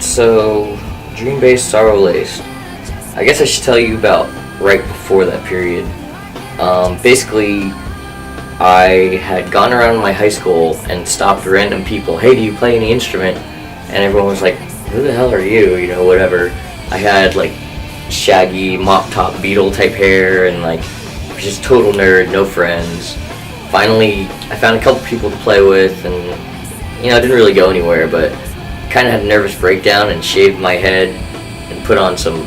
So, Dream-Based, Sorrow-Laced. I guess I should tell you about right before that period. Basically, I had gone around my high school and stopped random people. Hey, do you play any instrument? And everyone was like, who the hell are you? You know, whatever. I had like shaggy mop-top Beatle type hair and like just total nerd, no friends. Finally, I found a couple people to play with, and you know, I didn't really go anywhere, but kind of had a nervous breakdown and shaved my head and put on some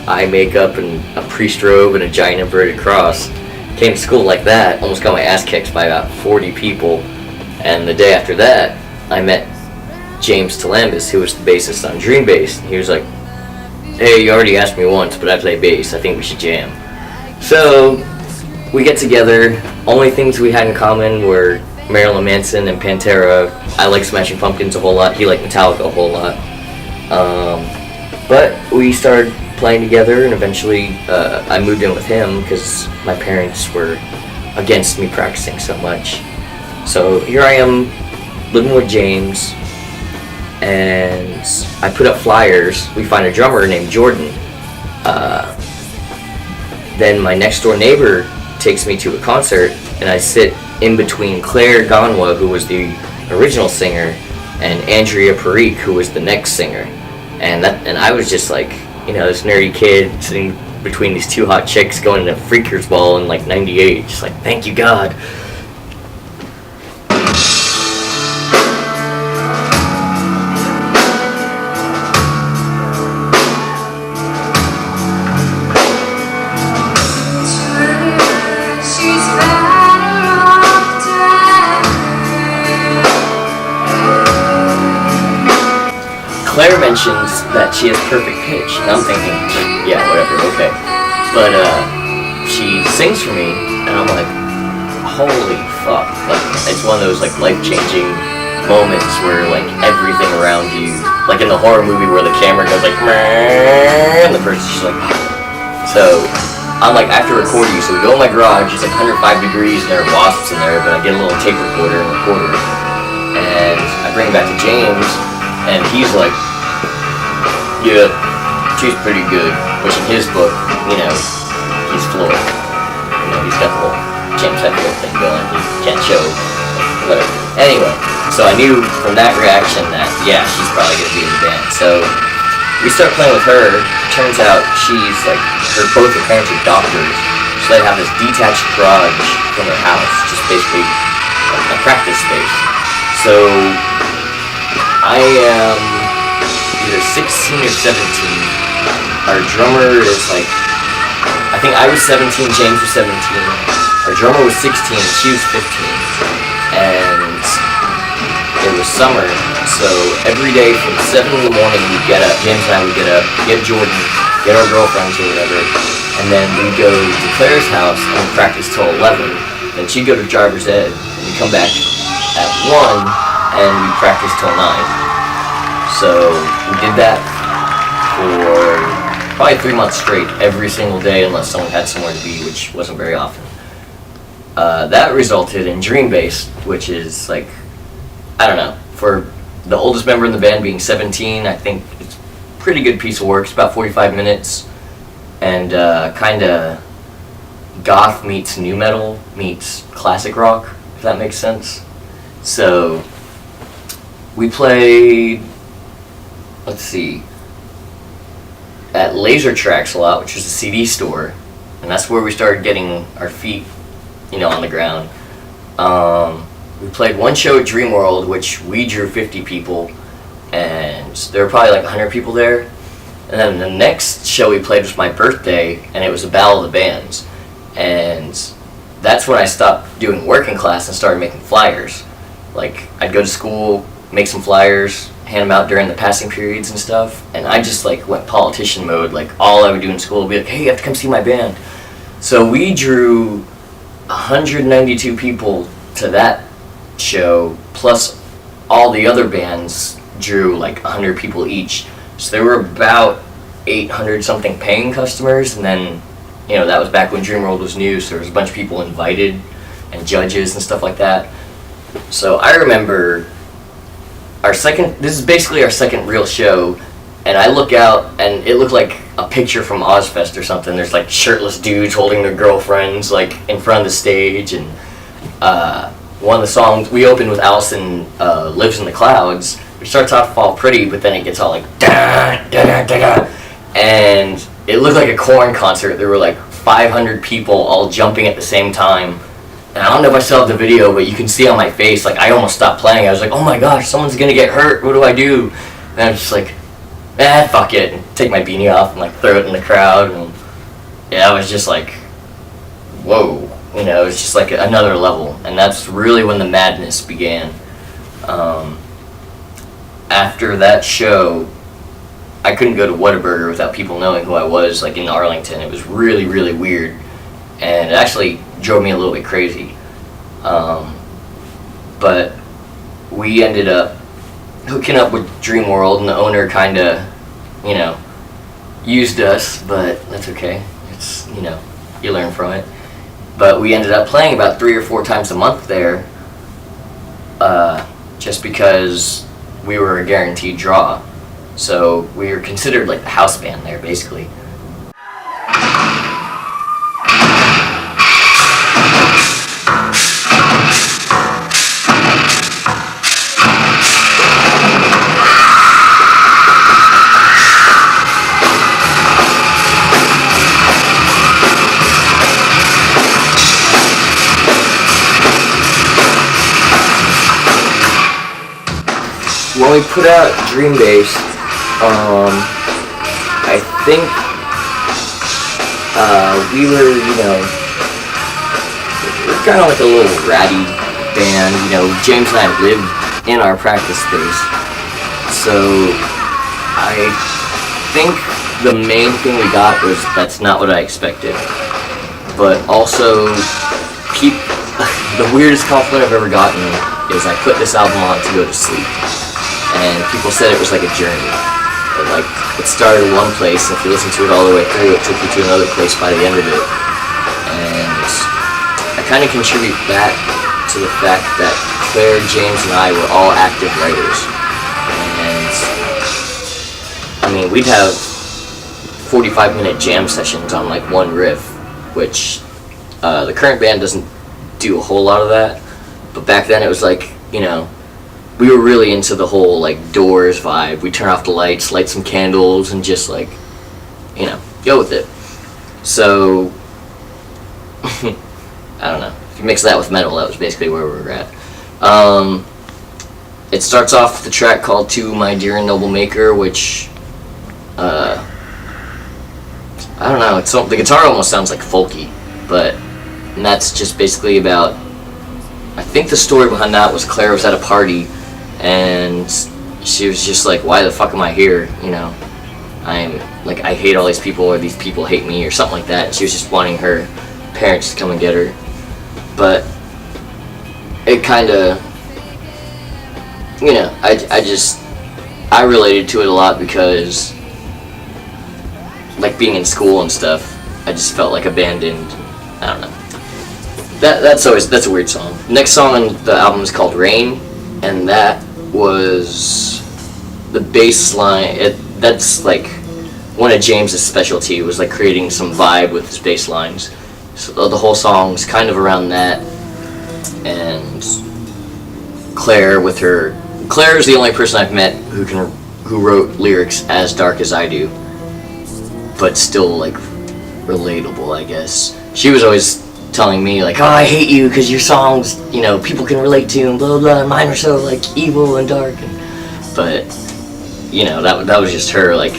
eye makeup and a priest robe and a giant inverted cross. Came to school like that, almost got my ass kicked by about 40 people, and the day after that, I met James Talambis, who was the bassist on Dream-Based. He was like, hey, you already asked me once, but I play bass, I think we should jam. So, we get together. Only things we had in common were Marilyn Manson and Pantera. I like Smashing Pumpkins a whole lot. He liked Metallica a whole lot. But we started playing together, and eventually I moved in with him because my parents were against me practicing so much. So here I am living with James, and I put up flyers. We find a drummer named Jordan. Then my next door neighbor takes me to a concert, and I sit in between Claire Ganwa, who was the original singer, and Andrea Parikh, who was the next singer. And I was just like, you know, this nerdy kid sitting between these two hot chicks going to Freakers Ball in like '98, just like, thank you God. Claire mentions that she has perfect pitch, and I'm thinking, yeah, whatever, okay. But she sings for me, and I'm like, holy fuck. Like, it's one of those like life-changing moments where like everything around you, like in the horror movie where the camera goes like, and the person's just like, so I'm like, I have to record you, so we go in my garage, it's like 105 degrees, and there are wasps in there, but I get a little tape recorder and record her. And I bring it back to James, and he's like, yeah, she's pretty good, which in his book, you know, he's floored. You know, he's got the whole James Hetfield thing going, he can't show, whatever. Anyway, so I knew from that reaction that, yeah, she's probably going to be in the band. So we start playing with her. Turns out she's like, both her parents are doctors, so they have this detached garage from their house, just basically like a practice space. So I am either 16 or 17. Our drummer is like, I think I was 17, James was 17. Our drummer was 16, she was 15. And it was summer, so every day from 7 in the morning we'd get up, James and I would get up, get Jordan, get our girlfriends or whatever, and then we'd go to Claire's house and we'd practice till 11. Then she'd go to driver's ed, and we'd come back at 1, and we'd practice till 9. So we did that for probably 3 months straight, every single day, unless someone had somewhere to be, which wasn't very often. That resulted in Dream-Based, which is like, I don't know, for the oldest member in the band being 17, I think it's a pretty good piece of work. It's about 45 minutes, and kind of goth meets new metal meets classic rock, if that makes sense. So we played, let's see, at Laser Tracks a lot, which was a CD store, and that's where we started getting our feet, you know, on the ground. We played one show at Dream World, which we drew 50 people, and there were probably like 100 people there. And then the next show we played was my birthday, and it was a battle of the bands. And that's when I stopped doing working class and started making flyers. Like, I'd go to school, make some flyers, hand them out during the passing periods and stuff, and I just like went politician mode. Like all I would do in school would be like, hey, you have to come see my band. So we drew 192 people to that show, plus all the other bands drew like 100 people each. So there were about 800 something paying customers, and then, you know, that was back when Dreamworld was new, so there was a bunch of people invited and judges and stuff like that. So I remember this is basically our second real show, and I look out and it looked like a picture from Ozfest or something. There's like shirtless dudes holding their girlfriends like in front of the stage, and one of the songs we opened with Allison Lives in the Clouds, which starts off all pretty, but then it gets all like da da da da, and it looked like a Korn concert. There were like 500 people all jumping at the same time. And I don't know if I still have the video, but you can see on my face, like, I almost stopped playing. I was like, oh my gosh, someone's gonna get hurt, what do I do? And I was just like, fuck it, and take my beanie off and like throw it in the crowd, and yeah, I was just like, whoa, you know, it was just like another level, and that's really when the madness began. After that show, I couldn't go to Whataburger without people knowing who I was, like in Arlington. It was really, really weird, and it actually drove me a little bit crazy. But we ended up hooking up with Dreamworld, and the owner kind of, you know, used us, but that's okay. It's, you know, you learn from it. But we ended up playing about 3 or 4 times a month there, just because we were a guaranteed draw. So we were considered like the house band there, basically. When we put out Dream Base, I think we were, you know, we were kind of like a little ratty band. You know, James and I lived in our practice space, so I think the main thing we got was that's not what I expected. But also, the weirdest compliment I've ever gotten is I put this album on to go to sleep. And people said it was like a journey. And like, it started one place, and if you listen to it all the way through, it took you to another place by the end of it. And I kind of contribute that to the fact that Claire, James, and I were all active writers. And I mean, we'd have 45-minute jam sessions on like one riff, which the current band doesn't do a whole lot of that. But back then it was like, you know, we were really into the whole like Doors vibe. We turn off the lights, light some candles, and just like, you know, go with it. So I don't know. If you mix that with metal, that was basically where we were at. It starts off with a track called "To My Dear and Noble Maker," which I don't know. The guitar almost sounds like folky, and that's just basically about. I think the story behind that was Claire was at a party, and she was just like, why the fuck am I here, you know, I hate all these people, or these people hate me, or something like that, and she was just wanting her parents to come and get her. But it kind of, you know, I related to it a lot because, like, being in school and stuff, I just felt like abandoned. I don't know. That's a weird song. Next song on the album is called Rain, and that was the bass line. That's like one of James's specialty, was like creating some vibe with his bass lines. So the whole song's kind of around that. And Claire is the only person I've met who wrote lyrics as dark as I do, but still like relatable, I guess. She was always telling me like, oh, I hate you because your songs, you know, people can relate to, and blah blah, and mine are so like evil and dark. But you know, that was just her, like,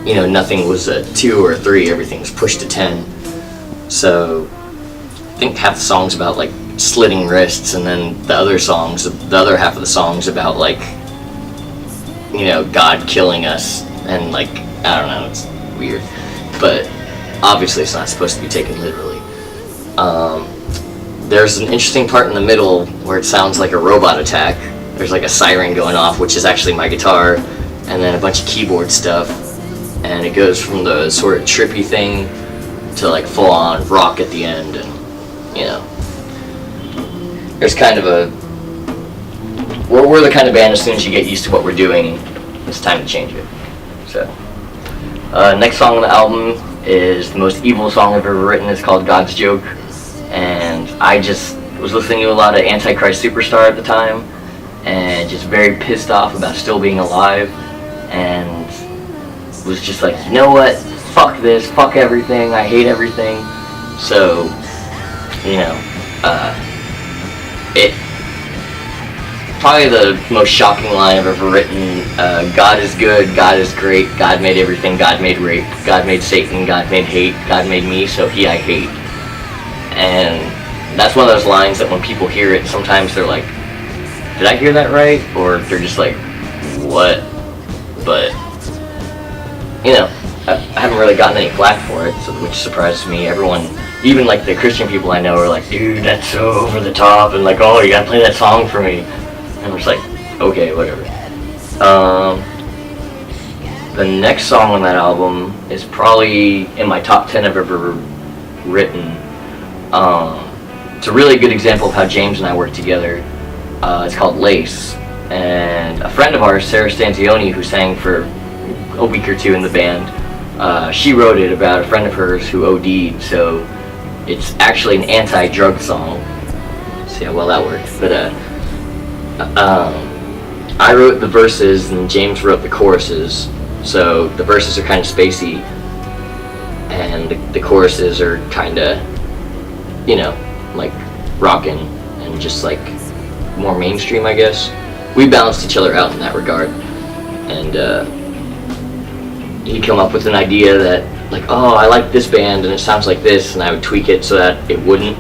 you know, nothing was a 2 or a 3, everything was pushed to 10. So I think half the songs about like slitting wrists, and then the other half of the songs about like, God killing us, and like, I don't know, it's weird. But obviously it's not supposed to be taken literally. There's an interesting part in the middle where it sounds like a robot attack. There's like a siren going off, which is actually my guitar, and then a bunch of keyboard stuff, and it goes from the sort of trippy thing to like full on rock at the end, and there's kind of we're the kind of band, as soon as you get used to what we're doing, it's time to change it. So next song on the album is the most evil song I've ever written. It's called God's Joke, and I just was listening to a lot of Antichrist Superstar at the time, and just very pissed off about still being alive, and was just like, you know what, fuck this, fuck everything, I hate everything. So it probably the most shocking line I've ever written. God is good, God is great, God made everything, God made rape, God made Satan, God made hate, God made me, so he I hate. And that's one of those lines that when people hear it, sometimes they're like, did I hear that right? Or they're just like, what? But I haven't really gotten any flack for it, which surprises me. Everyone, even like the Christian people I know, are like, dude, that's so over the top, and like, oh, you gotta play that song for me. And I'm just like, okay, whatever. The next song on that album is probably in my top 10 I've ever written. It's a really good example of how James and I work together. It's called Lace, and a friend of ours, Sarah Stanzioni, who sang for a week or two in the band, she wrote it about a friend of hers who OD'd, so it's actually an anti-drug song. See how well that works. But I wrote the verses and James wrote the choruses, so the verses are kind of spacey and the choruses are kind of like rockin' and just like more mainstream, I guess. We balanced each other out in that regard, and he'd come up with an idea that like, oh, I like this band and it sounds like this, and I would tweak it so that it wouldn't,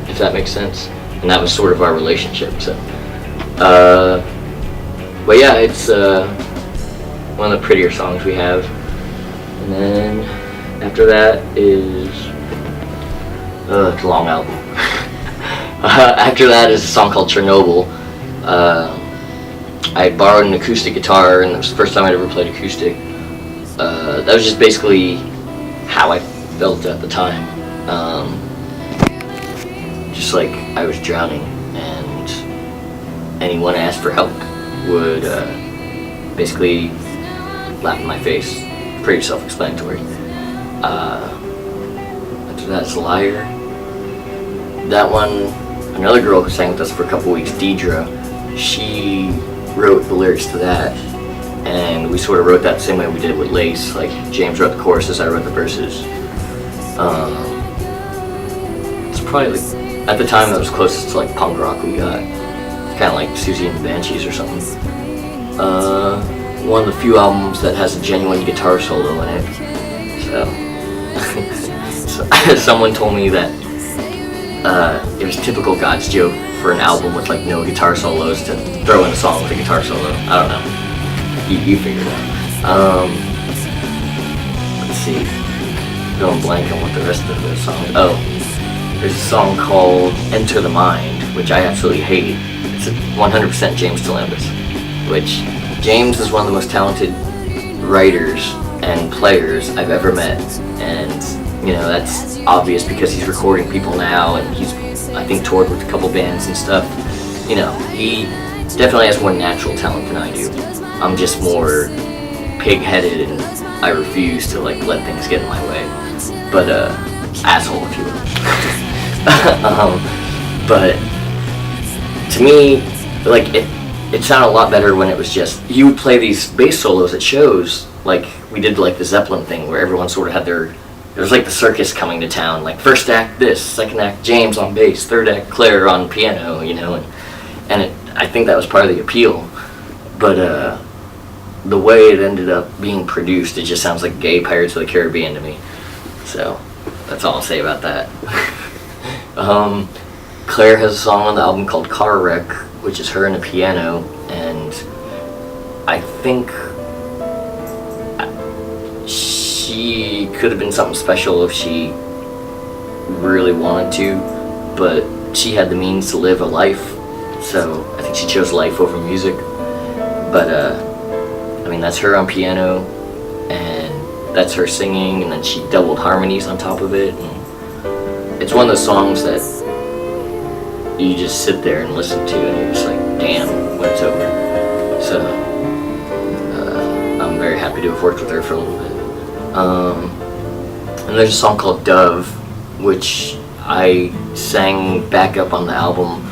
if that makes sense. And that was sort of our relationship. So but yeah, it's one of the prettier songs we have. And then after that is it's a long album. After that is a song called Chernobyl. I borrowed an acoustic guitar, and it was the first time I'd ever played acoustic. That was just basically how I felt at the time. Just like I was drowning, and anyone asked for help would basically laugh in my face. Pretty self-explanatory. After that is Liar. That one, another girl who sang with us for a couple weeks, Deidre, she wrote the lyrics to that, and we sort of wrote that the same way we did with Lace. Like, James wrote the choruses, I wrote the verses. It's probably like, at the time that was closest to like punk rock we got. Kind of like Susie and the Banshees or something. One of the few albums that has a genuine guitar solo in it. So someone told me that it was typical God's Joke for an album with like no guitar solos to throw in a song with a guitar solo. I don't know. You figure it out. Let's see. Going blank on what the rest of the songs. Oh, there's a song called Enter the Mind, which I absolutely hate. It's 100% James Columbus, which James is one of the most talented writers and players I've ever met, and that's obvious because he's recording people now, and he's, I think, toured with a couple bands and stuff. He definitely has more natural talent than I do. I'm just more pig-headed, and I refuse to like let things get in my way. But asshole, if you will. But to me, like it sounded a lot better when it was just, you would play these bass solos at shows, like we did like the Zeppelin thing where everyone sort of had it was like the circus coming to town, like first act this, second act James on bass, third act Claire on piano, and I think that was part of the appeal. But the way it ended up being produced, it just sounds like gay Pirates of the Caribbean to me. So that's all I'll say about that. Claire has a song on the album called Car Wreck, which is her and a piano, and I think she could have been something special if she really wanted to, but she had the means to live a life, so I think she chose life over music. But I mean, that's her on piano, and that's her singing, and then she doubled harmonies on top of it, and it's one of those songs that you just sit there and listen to, and you're just like, damn, when it's over. So I'm very happy to have worked with her for a little bit. And there's a song called Dove, which I sang back up on the album.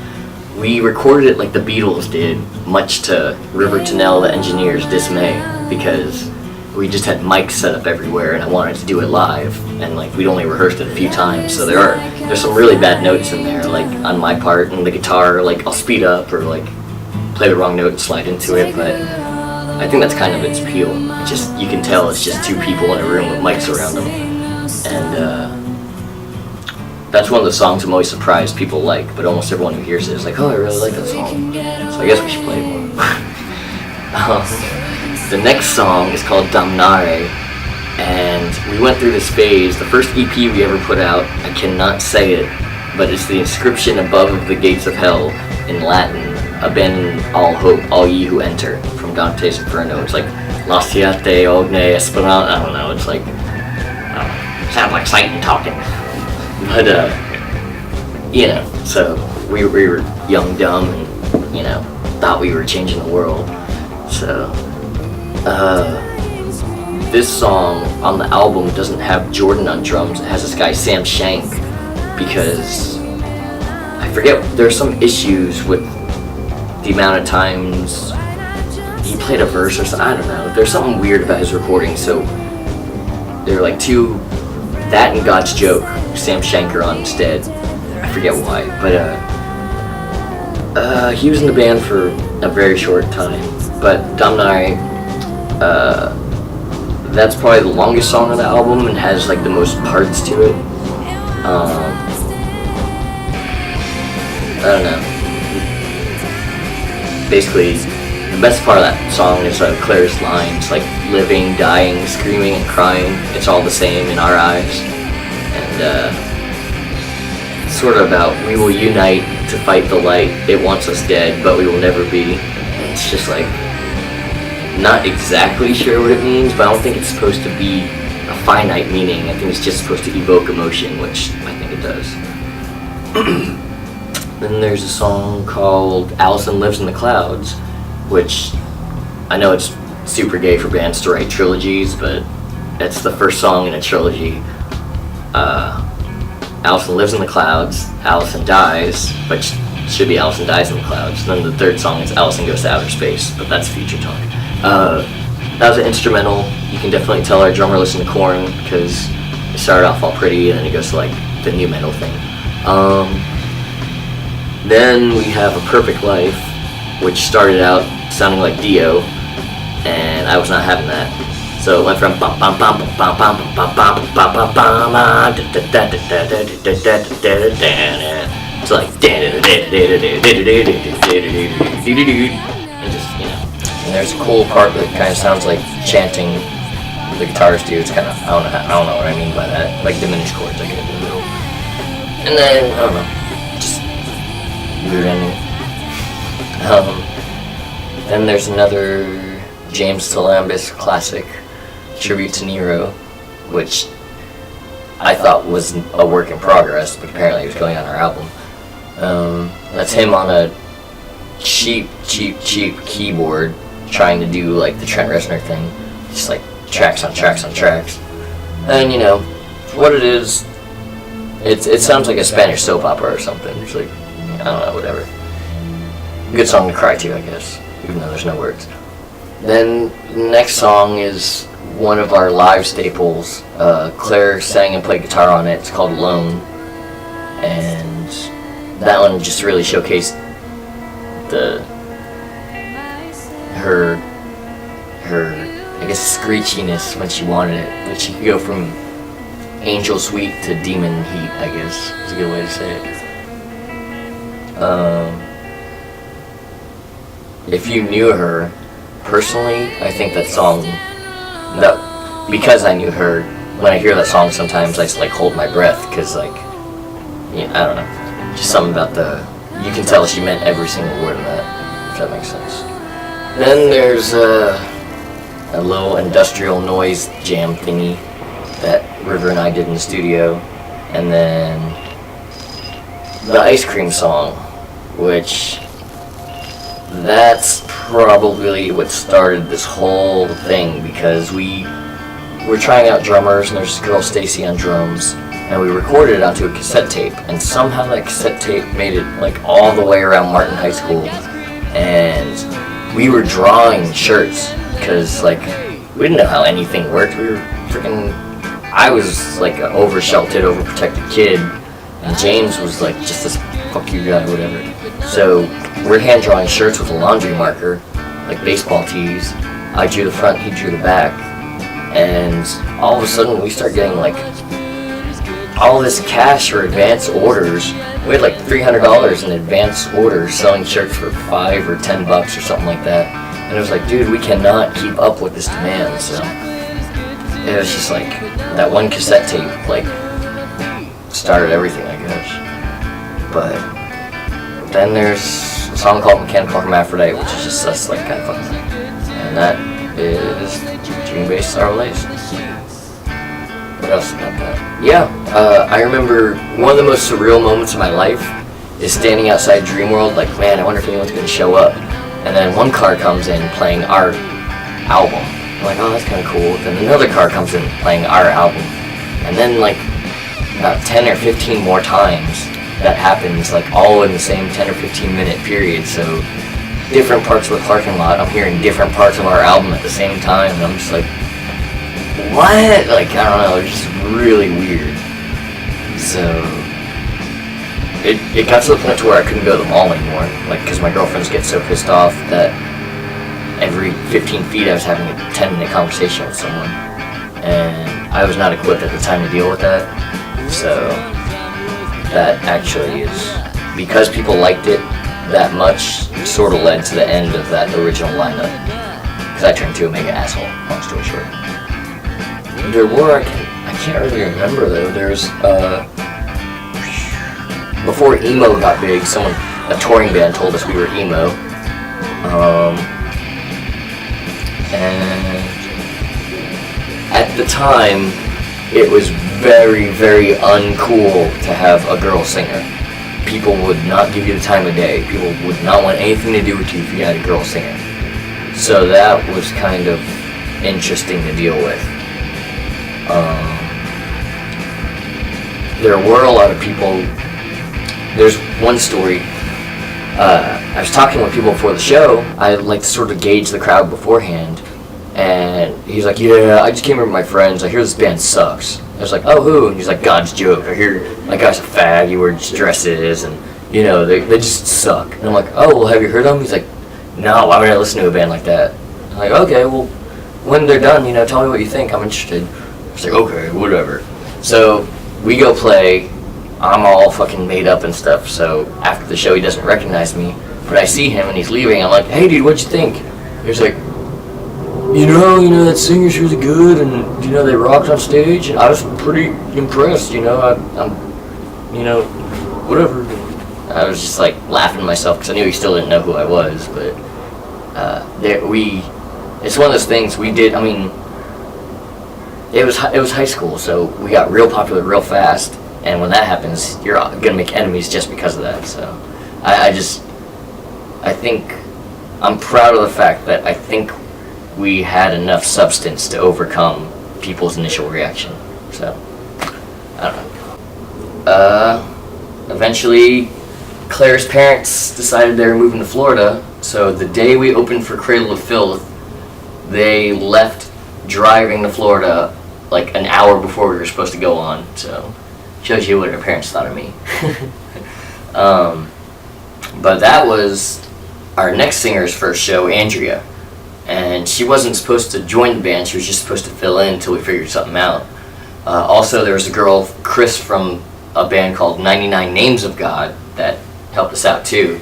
We recorded it like the Beatles did, much to River Tennell, the engineer's dismay, because we just had mics set up everywhere, and I wanted to do it live, and like we'd only rehearsed it a few times, so there's some really bad notes in there, like on my part, and the guitar, like I'll speed up or like play the wrong note and slide into it, but I think that's kind of its appeal. You can tell it's just two people in a room with mics around them, and that's one of the songs I'm always surprised people like, but almost everyone who hears it is like, oh, I really like that song, so I guess we should play it more. The next song is called Damnare, and we went through this phase. The first EP we ever put out, I cannot say it, but it's the inscription above the gates of hell in Latin, abandon all hope, all ye who enter, from Dante's Inferno. It's like, Lasciate ogni speranza, I don't know, it's like, sounds like Satan talking. But, you know, so we were young, dumb, and, you know, thought we were changing the world, so... this song on the album doesn't have Jordan on drums. It has this guy Sam Shank, because I forget, there's some issues with the amount of times he played a verse or something. I don't know. There's something weird about his recording, so they're like that and God's Joke, Sam Shank are on instead. I forget why, but he was in the band for a very short time. But Damnare, that's probably the longest song on the album and has like the most parts to it. I don't know. Basically, the best part of that song is Claire's lines, like living, dying, screaming, and crying. It's all the same in our eyes. And it's sort of about, we will unite to fight the light. It wants us dead, but we will never be. And it's just like, not exactly sure what it means, but I don't think it's supposed to be a finite meaning. I think it's just supposed to evoke emotion, which I think it does. Then there's a song called Allison Lives in the Clouds, which I know it's super gay for bands to write trilogies, but it's the first song in a trilogy. Allison lives in the clouds, Allison dies, but should be Allison dies in the clouds. And then the third song is Allison goes to outer space, but that's future talk. That was an instrumental. You can definitely tell our drummer listened to Korn, because it started off all pretty and then it goes to like the new metal thing. Then we have A Perfect Life, which started out sounding like Dio, and I was not having that. So it went from bum bum bum bum bum bum bum bum bum bum to like and just, you know. And there's a cool part that kind of sounds like chanting. The guitars do. It's kind of, I don't know what I mean by that. Like diminished chords, I get in the middle. And then I don't know, just weird ending. Then there's another James Talambis classic, Tribute to Nero, which I thought was a work in progress, but apparently it was going on our album. That's him on a cheap keyboard trying to do like the Trent Reznor thing, just like tracks on tracks on tracks. And you know, what it is, it sounds like a Spanish soap opera or something. It's like, I don't know, whatever. Good song to cry to, I guess, even though there's no words. Then the next song is one of our live staples. Claire sang and played guitar on it. It's called Alone, and that one just really showcased her I guess screechiness when she wanted it. But she could go from angel sweet to demon heat, I guess is a good way to say it. If you knew her, personally, I think that song, because I knew her, when I hear that song sometimes I just like hold my breath, because like, yeah, I don't know, just something about you can tell she meant every single word of that, if that makes sense. Then there's a little industrial noise jam thingy that River and I did in the studio, and then the ice cream song, which that's probably what started this whole thing, because we were trying out drummers, and there's this girl Stacy on drums, and we recorded it onto a cassette tape, and somehow that cassette tape made it like all the way around Martin High School, and we were drawing shirts, because like we didn't know how anything worked. We were freaking, I was like an over-sheltered, overprotected kid, and James was like just this fuck you guy, whatever. So we're hand drawing shirts with a laundry marker, like baseball tees. I drew the front, he drew the back, and all of a sudden we start getting like all this cash for advance orders. We had like $300 in advance orders selling shirts for $5 or $10 or something like that. And it was like, dude, we cannot keep up with this demand. So it was just like that one cassette tape like started everything, I guess. But then there's a song called Mechanical Hermaphrodite, which is just us like kind of fucking, and that is Dream-Based RLAs. What else about that? Yeah, I remember one of the most surreal moments of my life is standing outside Dreamworld, like, man, I wonder if anyone's gonna show up. And then one car comes in playing our album. I'm like, oh, that's kind of cool. Then another car comes in playing our album. And then like about 10 or 15 more times that happens, like all in the same 10 or 15 minute period. So different parts of the parking lot, I'm hearing different parts of our album at the same time. And I'm just like, what? Like, I don't know, it's just really weird. So it got to the point to where I couldn't go to the mall anymore, like, because my girlfriends get so pissed off that every 15 feet I was having a 10-minute conversation with someone, and I was not equipped at the time to deal with that. So that actually is, because people liked it that much, sort of led to the end of that original lineup, because I turned into a mega asshole, long story short. There were, I can't really remember though, there's before emo got big, a touring band told us we were emo. And at the time, it was very, very uncool to have a girl singer. People would not give you the time of day. People would not want anything to do with you if you had a girl singer. So that was kind of interesting to deal with. There were a lot of people. There's one story. I was talking with people before the show. I like to sort of gauge the crowd beforehand, and he's like, "Yeah, I just came here with my friends. I hear this band sucks." I was like, "Oh, who?" And he's like, "God's Joke. I hear that guy's a fag. He wears dresses, and you know they just suck." And I'm like, "Oh, well, have you heard of them?" He's like, "No, why would I listen to a band like that?" I'm like, "Okay, well, when they're done, tell me what you think. I'm interested." He's like, "Okay, whatever." So we go play. I'm all fucking made up and stuff, so after the show he doesn't recognize me, but I see him and he's leaving. I'm like, "Hey dude, what'd you think?" He's like, you know that singer's really good, and they rocked on stage, and I was pretty impressed, I'm whatever. I was just like laughing to myself because I knew he still didn't know who I was, but it's one of those things we did. I mean, it was high school, so we got real popular real fast. And when that happens, you're gonna make enemies just because of that. So, I think I'm proud of the fact that I think we had enough substance to overcome people's initial reaction. So, I don't know. Eventually, Claire's parents decided they were moving to Florida. So the day we opened for Cradle of Filth, they left driving to Florida like an hour before we were supposed to go on. So. Shows you what her parents thought of me. But that was our next singer's first show, Andrea. And she wasn't supposed to join the band, she was just supposed to fill in until we figured something out. Also, there was a girl, Chris, from a band called 99 Names of God that helped us out too.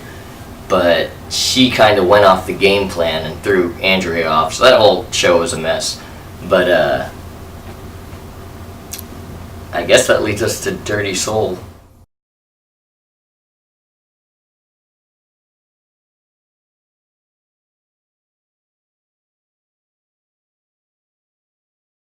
But she kind of went off the game plan and threw Andrea off. So that whole show was a mess. But I guess that leads us to Dirty Soul.